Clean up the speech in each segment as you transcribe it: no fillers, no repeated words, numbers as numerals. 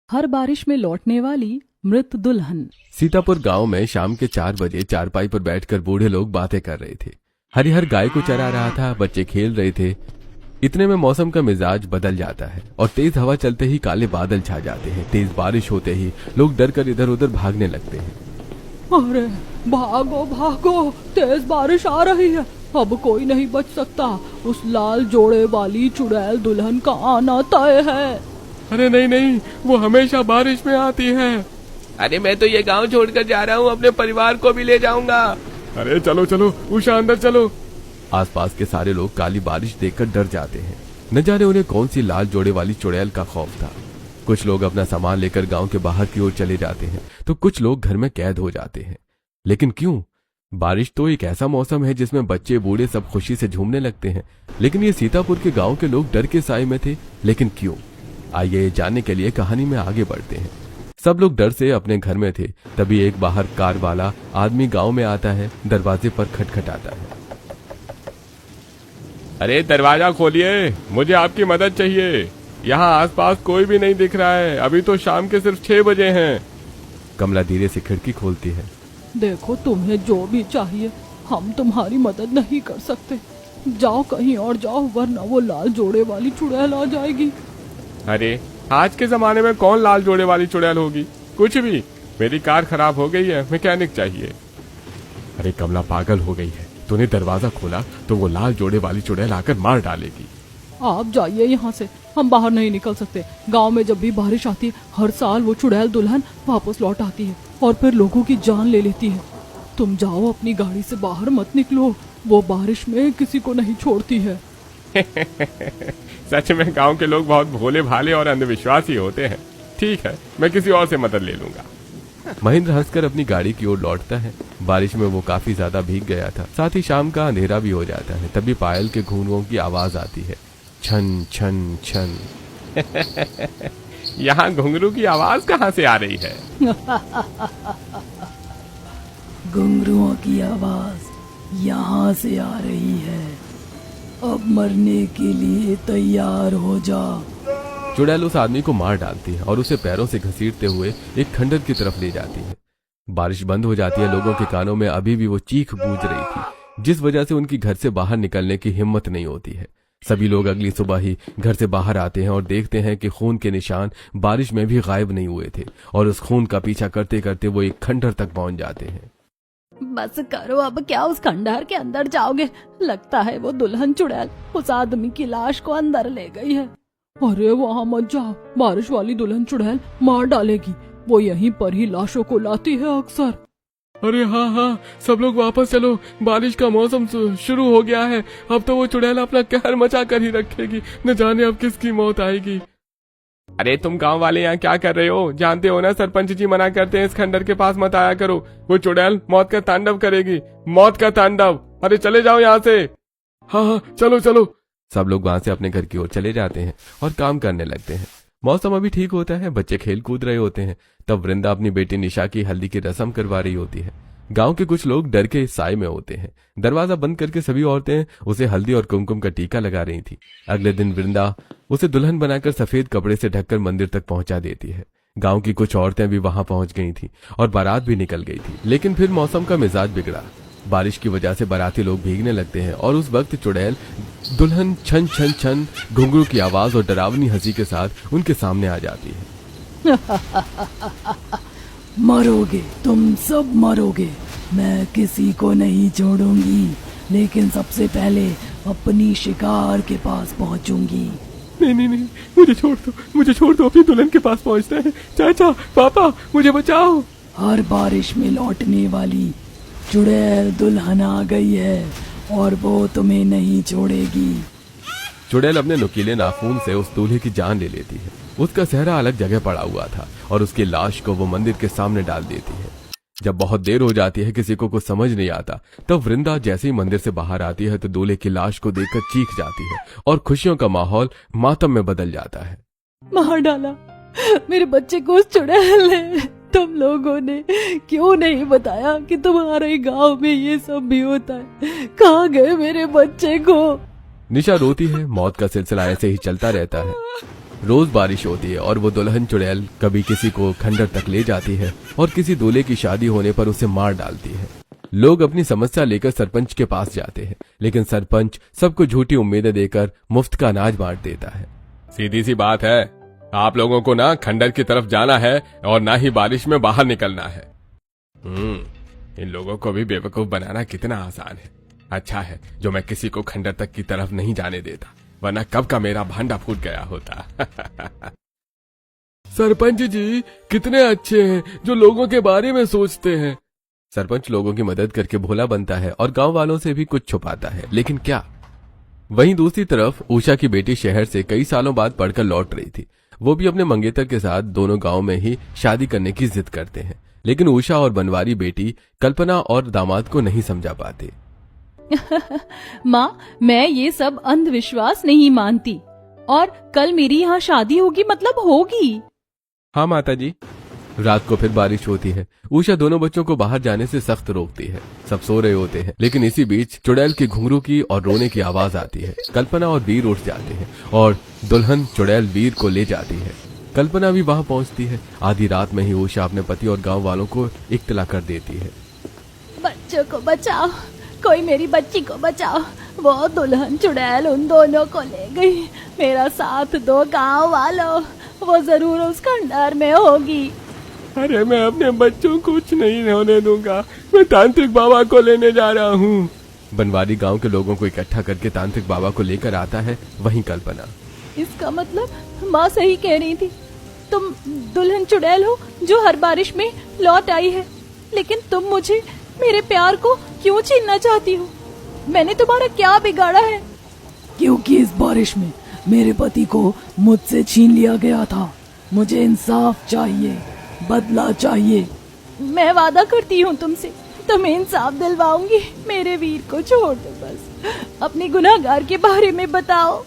हर बारिश में लौटने वाली मृत दुल्हन। सीतापुर गांव में शाम के 4 बजे चारपाई पर बैठकर बूढ़े लोग बातें कर रहे थे। हरिहर गाय को चरा रहा था, बच्चे खेल रहे थे। इतने में मौसम का मिजाज बदल जाता है और तेज हवा चलते ही काले बादल छा जाते हैं। तेज बारिश होते ही लोग डर कर इधर उधर भागने लगते हैं। अरे भागो भागो, तेज बारिश आ रही है, अब कोई नहीं बच सकता। उस लाल जोड़े वाली चुड़ैल दुल्हन का आना तय है। अरे नहीं नहीं, वो हमेशा बारिश में आती है। अरे मैं तो ये गांव छोड़कर जा रहा हूँ, अपने परिवार को भी ले जाऊंगा। अरे चलो चलो उषा, अंदर चलो। आसपास के सारे लोग काली बारिश देखकर डर जाते हैं। न जाने उन्हें कौन सी लाल जोड़े वाली चुड़ैल का खौफ था। कुछ लोग अपना सामान लेकर गांव के बाहर की ओर चले जाते हैं तो कुछ लोग घर में कैद हो जाते हैं। लेकिन क्यों? बारिश तो एक ऐसा मौसम है जिसमें बच्चे बूढ़े सब खुशी से झूमने लगते हैं। लेकिन ये सीतापुर के गांव के लोग डर के साए में थे। लेकिन क्यों? आइए ये जानने के लिए कहानी में आगे बढ़ते हैं। सब लोग डर से अपने घर में थे। तभी एक बाहर कार वाला आदमी गांव में आता है, दरवाजे पर खटखटाता है। अरे दरवाजा खोलिए, मुझे आपकी मदद चाहिए। यहाँ आसपास कोई भी नहीं दिख रहा है। अभी तो शाम के सिर्फ 6 बजे हैं। कमला धीरे से खिड़की खोलती है। देखो, तुम्हें जो भी चाहिए, हम तुम्हारी मदद नहीं कर सकते। जाओ कहीं और जाओ, वरना वो लाल जोड़े वाली चुड़ैल आ जाएगी। अरे आज के जमाने में कौन लाल जोड़े वाली चुड़ैल होगी? कुछ भी। मेरी कार खराब हो गई है, मैकेनिक चाहिए। अरे कमला पागल हो गई है। तूने दरवाजा खोला तो वो लाल जोड़े वाली चुड़ैल आकर मार डालेगी। आप जाइए यहाँ से, हम बाहर नहीं निकल सकते। गांव में जब भी बारिश आती है, हर साल वो चुड़ैल दुल्हन वापस लौट आती है और फिर लोगों की जान ले लेती है। तुम जाओ, अपनी गाड़ी से बाहर मत निकलो, वो बारिश में किसी को नहीं छोड़ती है। सच में गांव के लोग बहुत भोले भाले और अंधविश्वासी होते हैं। ठीक है, मैं किसी और से मदद ले लूंगा। महेंद्र हंसकर अपनी गाड़ी की ओर लौटता है। बारिश में वो काफी ज्यादा भीग गया था, साथ ही शाम का अंधेरा भी हो जाता है। तभी पायल के घुंघरुओं की आवाज आती है, छन छन छन। यहाँ घुंघरू की आवाज कहाँ से आ रही है? घुंघरुओं की आवाज यहाँ से आ रही है। अब मरने के लिए तैयार हो जा। चुड़ैल उस आदमी को मार डालती है और उसे पैरों से घसीटते हुए एक खंडर की तरफ ले जाती है। बारिश बंद हो जाती है। लोगों के कानों में अभी भी वो चीख गूंज रही थी, जिस वजह से उनकी घर से बाहर निकलने की हिम्मत नहीं होती है। सभी लोग अगली सुबह ही घर से बाहर आते हैं और देखते हैं कि खून के निशान बारिश में भी गायब नहीं हुए थे और उस खून का पीछा करते करते वो एक खंडर तक पहुंच जाते हैं। बस करो, अब क्या उस खंडहर के अंदर जाओगे? लगता है वो दुल्हन चुड़ैल उस आदमी की लाश को अंदर ले गई है। अरे वहाँ मत जाओ, बारिश वाली दुल्हन चुड़ैल मार डालेगी। वो यहीं पर ही लाशों को लाती है अक्सर। अरे हाँ हाँ, सब लोग वापस चलो, बारिश का मौसम शुरू हो गया है। अब तो वो चुड़ैल अपना कहर मचा कर ही रखेगी। न जाने अब किसकी मौत आएगी। अरे तुम गांव वाले यहाँ क्या कर रहे हो? जानते हो ना, सरपंच जी मना करते हैं इस खंडर के पास मत आया करो। वो चुड़ैल मौत का तांडव करेगी, मौत का तांडव। अरे चले जाओ यहाँ से। हाँ हाँ चलो चलो। सब लोग वहां से अपने घर की ओर चले जाते हैं और काम करने लगते हैं। मौसम अभी ठीक होता है, बच्चे खेल कूद रहे होते हैं। तब वृंदा अपनी बेटी निशा की हल्दी की रस्म करवा रही होती है। गांव के कुछ लोग डर के साए में होते हैं। दरवाजा बंद करके सभी औरतें उसे हल्दी और कुमकुम का टीका लगा रही थी। अगले दिन वृंदा उसे दुल्हन बनाकर सफेद कपड़े से ढककर मंदिर तक पहुंचा देती है। गांव की कुछ औरतें भी वहां पहुंच गई थी और बारात भी निकल गई थी। लेकिन फिर मौसम का मिजाज बिगड़ा। बारिश की वजह से बाराती लोग भीगने लगते हैं और उस वक्त चुड़ैल दुल्हन छन छन छन घुंघरू की आवाज और डरावनी हंसी के साथ उनके सामने आ जाती है। मरोगे, तुम सब मरोगे। मैं किसी को नहीं छोड़ूंगी, लेकिन सबसे पहले अपनी शिकार के पास पहुंचूंगी। नहीं नहीं नहीं, मुझे छोड़ दो, अपनी दुल्हन के पास पहुंचना है। चाचा, पापा, मुझे बचाओ। हर बारिश में लौटने वाली चुड़ैल दुल्हन आ गई है और वो तुम्हें नहीं छोड़ेगी। चुड़ैल अपने नुकीले नाखून से उस दूल्हे की जान ले लेती है। उसका सेहरा अलग जगह पड़ा हुआ था और उसकी लाश को वो मंदिर के सामने डाल देती है। जब बहुत देर हो जाती है, किसी को कुछ समझ नहीं आता, तब वृंदा जैसे ही मंदिर से बाहर आती है तो दूल्हे की लाश को देखकर चीख जाती है और खुशियों का माहौल मातम में बदल जाता है। मार डाला मेरे बच्चे को उस चुड़ैल ने। तुम लोगों ने क्यों नहीं बताया कि तुम्हारे गांव में ये सब भी होता है? कहाँ गए मेरे बच्चे को? निशा रोती है। मौत का सिलसिला ऐसे ही चलता रहता है। रोज बारिश होती है और वो दुल्हन चुड़ैल कभी किसी को खंडर तक ले जाती है और किसी दूल्हे की शादी होने पर उसे मार डालती है। लोग अपनी समस्या लेकर सरपंच के पास जाते हैं, लेकिन सरपंच सबको झूठी उम्मीदें देकर मुफ्त का अनाज बांट देता है। सीधी सी बात है, आप लोगों को ना खंडर की तरफ जाना है और ना ही बारिश में बाहर निकलना है। इन लोगों को भी बेवकूफ बनाना कितना आसान है। अच्छा है जो मैं किसी को खंडर तक की तरफ नहीं जाने देता, वरना कब का मेरा भांडा फूट गया होता। सरपंच जी कितने अच्छे हैं जो लोगों के बारे में सोचते हैं। सरपंच लोगों की मदद करके भोला बनता है और गांव वालों से भी कुछ छुपाता है, लेकिन क्या। वहीं दूसरी तरफ उषा की बेटी शहर से कई सालों बाद पढ़कर लौट रही थी। वो भी अपने मंगेतर के साथ दोनों गांव में ही शादी करने की जिद करते हैं, लेकिन उषा और बनवारी बेटी कल्पना और दामाद को नहीं समझा पाते। माँ, मैं ये सब अंधविश्वास नहीं मानती और कल मेरी यहाँ शादी होगी मतलब होगी। हाँ माता जी। रात को फिर बारिश होती है। उषा दोनों बच्चों को बाहर जाने से सख्त रोकती है। सब सो रहे होते हैं, लेकिन इसी बीच चुड़ैल की घुंघरू की और रोने की आवाज आती है। कल्पना और वीर उठ जाते हैं और दुल्हन चुड़ैल वीर को ले जाती है। कल्पना भी वहां पहुंचती है। आधी रात में ही उषा अपने पति और गांव वालों को इत्तला कर देती है। बच्चों को बचाओ, कोई मेरी बच्ची को बचाओ, वो दुल्हन चुड़ैल उन दोनों को ले गई। मेरा साथ दो गांव वालों, वो जरूर उस खंडर में होगी। अरे मैं अपने बच्चों को कुछ नहीं होने दूंगा, मैं तांत्रिक बाबा को लेने जा रहा हूँ। बनवारी गांव के लोगों को इकट्ठा करके तांत्रिक बाबा को लेकर आता है। वहीं कल्पना, इसका मतलब माँ सही कह रही थी, तुम दुल्हन चुड़ैल हो जो हर बारिश में लौट आई है। लेकिन तुम मुझे मेरे प्यार को क्यों छीनना चाहती हो? मैंने तुम्हारा क्या बिगाड़ा है? क्योंकि इस बारिश में मेरे पति को मुझसे छीन लिया गया था। मुझे इंसाफ चाहिए, बदला चाहिए। मैं वादा करती हूँ तुमसे, तुम्हें इंसाफ दिलवाऊंगी। मेरे वीर को छोड़ दो, बस अपने गुनाहगार के बारे में बताओ।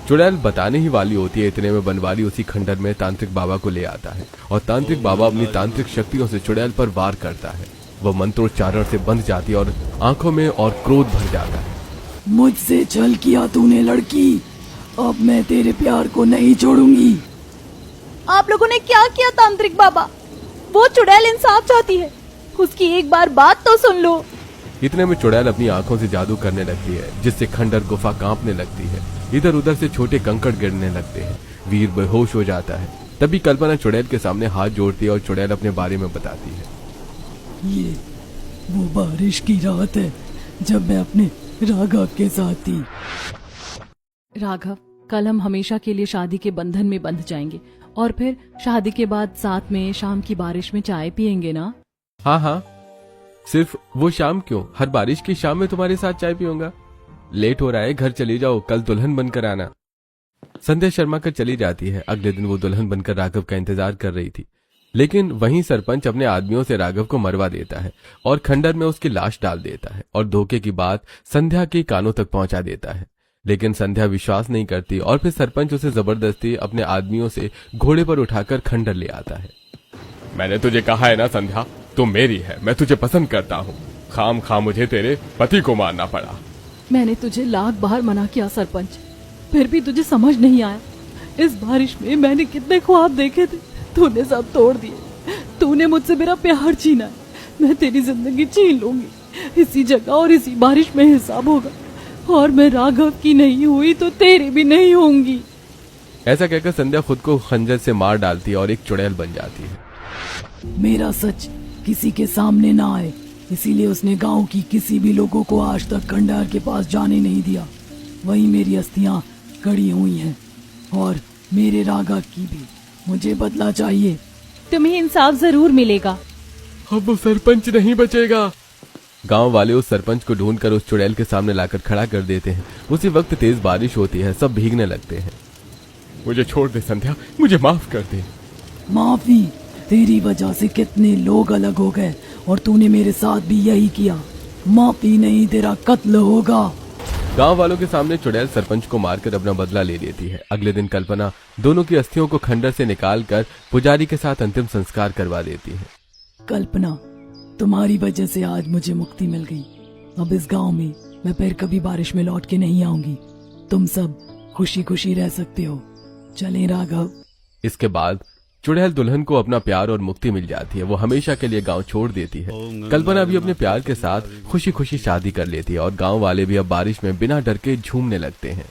चुड़ैल बताने ही वाली होती है, इतने में बनवारी उसी खंडर में तांत्रिक बाबा को ले आता है और तांत्रिक बाबा अपनी तांत्रिक शक्तियों से चुड़ैल पर वार करता है। वह मंत्रोच्चारण से बंध जाती है और आंखों में और क्रोध भर जाता है। मुझसे छल किया तूने लड़की, अब मैं तेरे प्यार को नहीं छोड़ूंगी। आप लोगों ने क्या किया तांत्रिक बाबा? वो चुड़ैल इंसाफ चाहती है, उसकी एक बार बात तो सुन लो। इतने में चुड़ैल अपनी आंखों से जादू करने लगती है, जिससे खंडर गुफा कांपने लगती है। इधर उधर से छोटे कंकड़ गिरने लगते हैं। वीर बेहोश हो जाता है। तभी कल्पना चुड़ैल के सामने हाथ जोड़ती है और चुड़ैल अपने बारे में बताती है। ये वो बारिश की रात है जब मैं अपने राघव के साथ थी। राघव, कल हम हमेशा के लिए शादी के बंधन में बंध जाएंगे और फिर शादी के बाद साथ में शाम की बारिश में चाय पियेंगे ना? हाँ हाँ, सिर्फ वो शाम क्यों, हर बारिश की शाम में तुम्हारे साथ चाय पीऊंगा। लेट हो रहा है, घर चली जाओ, कल दुल्हन बनकर आना। संध्या शर्मा कर चली जाती है। अगले दिन वो दुल्हन बनकर राघव का इंतजार कर रही थी, लेकिन वहीं सरपंच अपने आदमियों से राघव को मरवा देता है और खंडर में उसकी लाश डाल देता है और धोखे की बात संध्या के कानों तक पहुंचा देता है। लेकिन संध्या विश्वास नहीं करती और फिर सरपंच उसे जबरदस्ती अपने आदमियों से घोड़े पर उठाकर खंडर ले आता है। मैंने तुझे कहा है ना संध्या, तू मेरी है, मैं तुझे पसंद करता हूँ। खाम खा मुझे तेरे पति को मारना पड़ा। मैंने तुझे लाख बार मना किया सरपंच, फिर भी तुझे समझ नहीं आया। इस बारिश में मैंने कितने ख्वाब देखे थे, तूने सब तोड़ दिए। तूने मुझसे मेरा प्यार छीना है, मैं तेरी जिंदगी छीन लूंगी। इसी जगह और इसी बारिश में हिसाब होगा, और मैं राघव की नहीं हुई तो तेरी भी नहीं होंगी। ऐसा कहकर संध्या खुद को खंजर से मार डालती है और एक चुड़ैल बन जाती है। मेरा सच किसी के सामने ना आए, इसीलिए उसने गांव की किसी भी लोगों को आज तक खंडहर के पास जाने नहीं दिया। वहीं मेरी अस्थियां कड़ी हुई हैं और मेरे राघव की भी। मुझे बदला चाहिए। तुम्हें इंसाफ जरूर मिलेगा। अब वो सरपंच नहीं बचेगा। गांव वाले उस सरपंच को ढूंढकर उस चुड़ैल के सामने लाकर खड़ा कर देते हैं। उसी वक्त तेज बारिश होती है, सब भीगने लगते हैं। मुझे छोड़ दे संध्या, मुझे माफ कर दे। माफी? तेरी वजह से कितने लोग अलग हो गए और तूने मेरे साथ भी यही किया। माफी नहीं, तेरा कत्ल होगा। गांव वालों के सामने चुड़ैल सरपंच को मारकर अपना बदला ले लेती है। अगले दिन कल्पना दोनों की अस्थियों को खंडर से निकालकर पुजारी के साथ अंतिम संस्कार करवा देती है। कल्पना, तुम्हारी वजह से आज मुझे मुक्ति मिल गई। अब इस गांव में मैं फिर कभी बारिश में लौट के नहीं आऊंगी। तुम सब खुशी खुशी रह सकते हो। चलें राघव। इसके बाद चुड़ैल दुल्हन को अपना प्यार और मुक्ति मिल जाती है। वो हमेशा के लिए गांव छोड़ देती है। कल्पना भी अपने प्यार के साथ खुशी खुशी शादी कर लेती है और गांव वाले भी अब बारिश में बिना डर के झूमने लगते हैं।